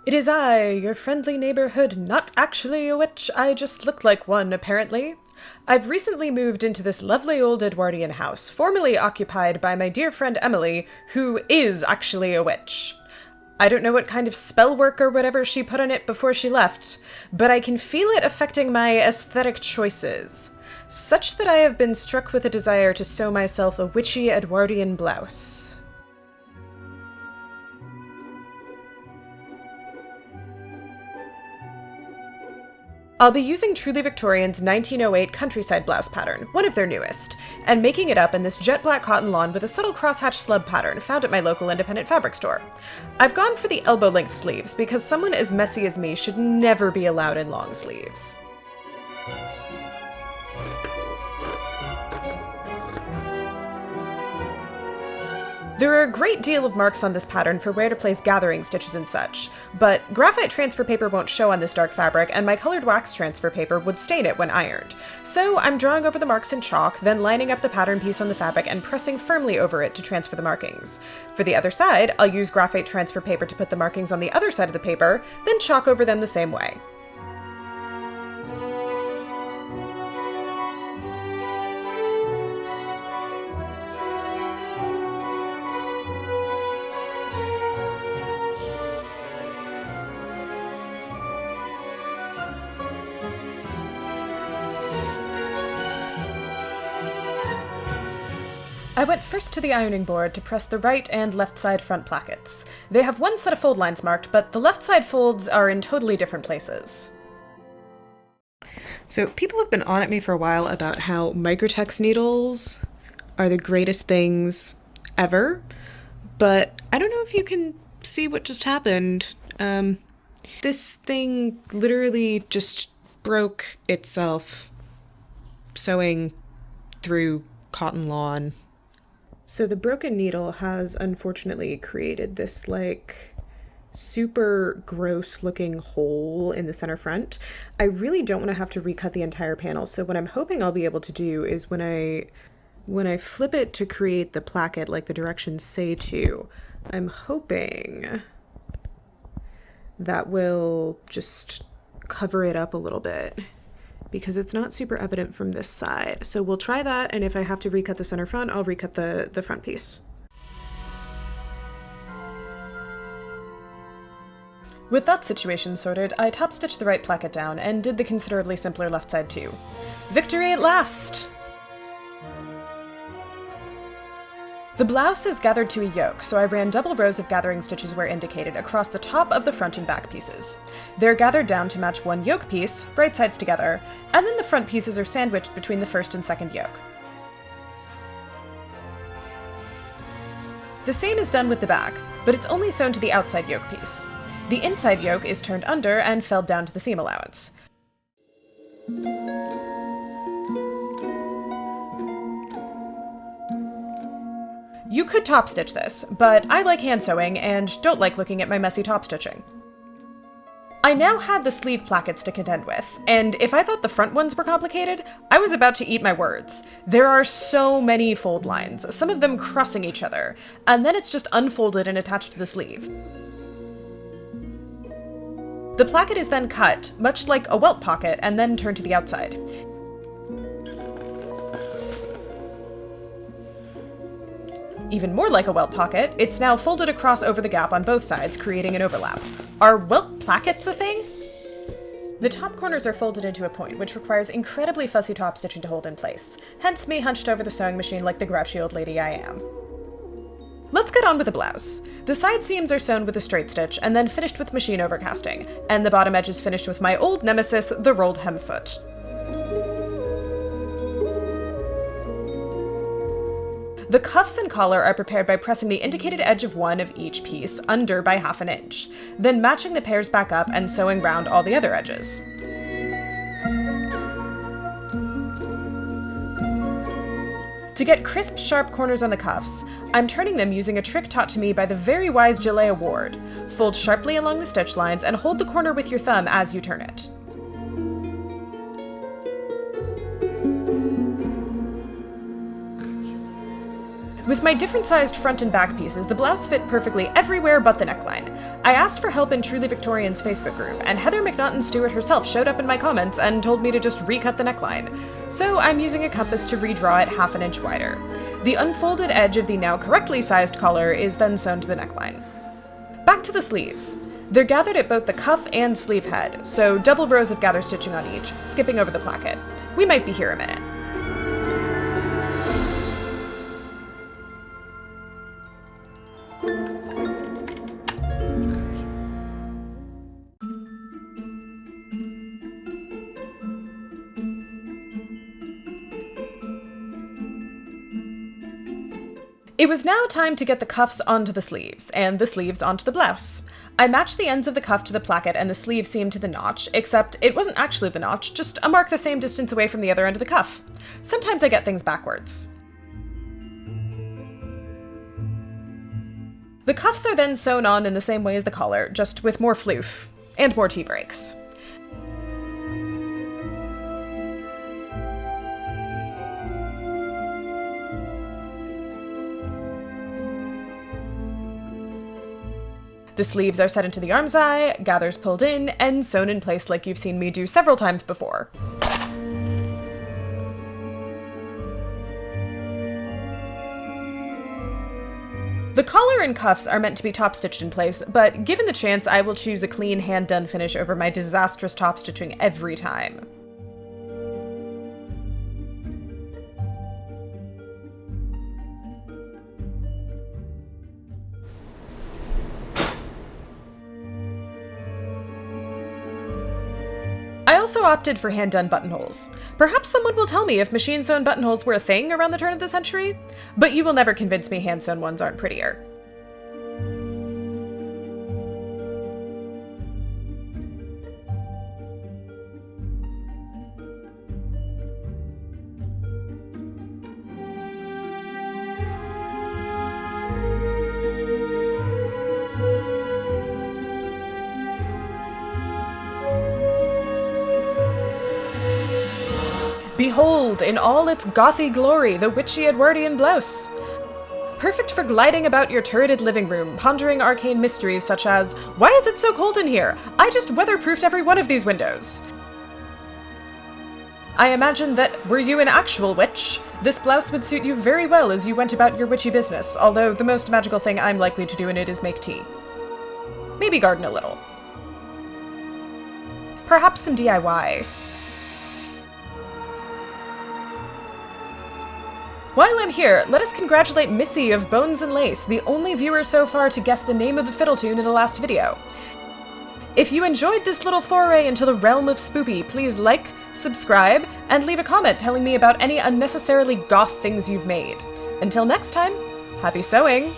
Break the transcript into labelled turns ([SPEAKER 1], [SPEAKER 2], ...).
[SPEAKER 1] It is I, your friendly neighborhood, not actually a witch, I just look like one, apparently. I've recently moved into this lovely old Edwardian house, formerly occupied by my dear friend Emily, who is actually a witch. I don't know what kind of spell work or whatever she put on it before she left, but I can feel it affecting my aesthetic choices, such that I have been struck with a desire to sew myself a Witchy Edwardian blouse. I'll be using Truly Victorian's 1908 Countryside Blouse pattern, one of their newest, and making it up in this jet black cotton lawn with a subtle crosshatch slub pattern found at my local independent fabric store. I've gone for the elbow-length sleeves because someone as messy as me should never be allowed in long sleeves. There are a great deal of marks on this pattern for where to place gathering stitches and such, but graphite transfer paper won't show on this dark fabric and my colored wax transfer paper would stain it when ironed. So I'm drawing over the marks in chalk, then lining up the pattern piece on the fabric and pressing firmly over it to transfer the markings. For the other side, I'll use graphite transfer paper to put the markings on the other side of the paper, then chalk over them the same way. I went first to the ironing board to press the right and left side front plackets. They have one set of fold lines marked, but the left side folds are in totally different places. So people have been on at me for a while about how microtex needles are the greatest things ever, but I don't know if you can see what just happened. This thing literally just broke itself sewing through cotton lawn. So the broken needle has unfortunately created this like super gross looking hole in the center front. I really don't want to have to recut the entire panel, so what I'm hoping I'll be able to do is when I flip it to create the placket like the directions say to, I'm hoping that will just cover it up a little bit, because it's not super evident from this side. So we'll try that, and if I have to recut the center front, I'll recut the front piece. With that situation sorted, I top stitched the right placket down and did the considerably simpler left side too. Victory at last! The blouse is gathered to a yoke, so I ran double rows of gathering stitches where indicated across the top of the front and back pieces. They're gathered down to match one yoke piece, right sides together, and then the front pieces are sandwiched between the first and second yoke. The same is done with the back, but it's only sewn to the outside yoke piece. The inside yoke is turned under and felled down to the seam allowance. You could top stitch this, but I like hand sewing and don't like looking at my messy top stitching. I now had the sleeve plackets to contend with, and if I thought the front ones were complicated, I was about to eat my words. There are so many fold lines, some of them crossing each other, and then it's just unfolded and attached to the sleeve. The placket is then cut, much like a welt pocket, and then turned to the outside. Even more like a welt pocket, it's now folded across over the gap on both sides, creating an overlap. Are welt plackets a thing? The top corners are folded into a point, which requires incredibly fussy top stitching to hold in place, hence me hunched over the sewing machine like the grouchy old lady I am. Let's get on with the blouse. The side seams are sewn with a straight stitch and then finished with machine overcasting, and the bottom edge is finished with my old nemesis, the rolled hem foot. The cuffs and collar are prepared by pressing the indicated edge of one of each piece under by ½ inch, then matching the pairs back up and sewing round all the other edges. To get crisp, sharp corners on the cuffs, I'm turning them using a trick taught to me by the very wise Jalea Ward. Fold sharply along the stitch lines and hold the corner with your thumb as you turn it. With my different-sized front and back pieces, the blouse fit perfectly everywhere but the neckline. I asked for help in Truly Victorian's Facebook group, and Heather McNaughton Stewart herself showed up in my comments and told me to just recut the neckline. So I'm using a compass to redraw it half an inch wider. The unfolded edge of the now correctly sized collar is then sewn to the neckline. Back to the sleeves. They're gathered at both the cuff and sleeve head, so double rows of gather stitching on each, skipping over the placket. We might be here a minute. It was now time to get the cuffs onto the sleeves, and the sleeves onto the blouse. I matched the ends of the cuff to the placket and the sleeve seam to the notch, except it wasn't actually the notch, just a mark the same distance away from the other end of the cuff. Sometimes I get things backwards. The cuffs are then sewn on in the same way as the collar, just with more floof, and more T-breaks. The sleeves are set into the arm's eye, gathers pulled in, and sewn in place like you've seen me do several times before. The collar and cuffs are meant to be top-stitched in place, but given the chance, I will choose a clean hand-done finish over my disastrous top-stitching every time. I also opted for hand-done buttonholes. Perhaps someone will tell me if machine-sewn buttonholes were a thing around the turn of the century, but you will never convince me hand-sewn ones aren't prettier. Behold, in all its gothy glory, the Witchy Edwardian Blouse. Perfect for gliding about your turreted living room, pondering arcane mysteries such as, why is it so cold in here? I just weatherproofed every one of these windows. I imagine that, were you an actual witch, this blouse would suit you very well as you went about your witchy business, although the most magical thing I'm likely to do in it is make tea. Maybe garden a little. Perhaps some DIY. While I'm here, let us congratulate Missy of Bones and Lace, the only viewer so far to guess the name of the fiddle tune in the last video. If you enjoyed this little foray into the realm of spoopy, please like, subscribe, and leave a comment telling me about any unnecessarily goth things you've made. Until next time, happy sewing!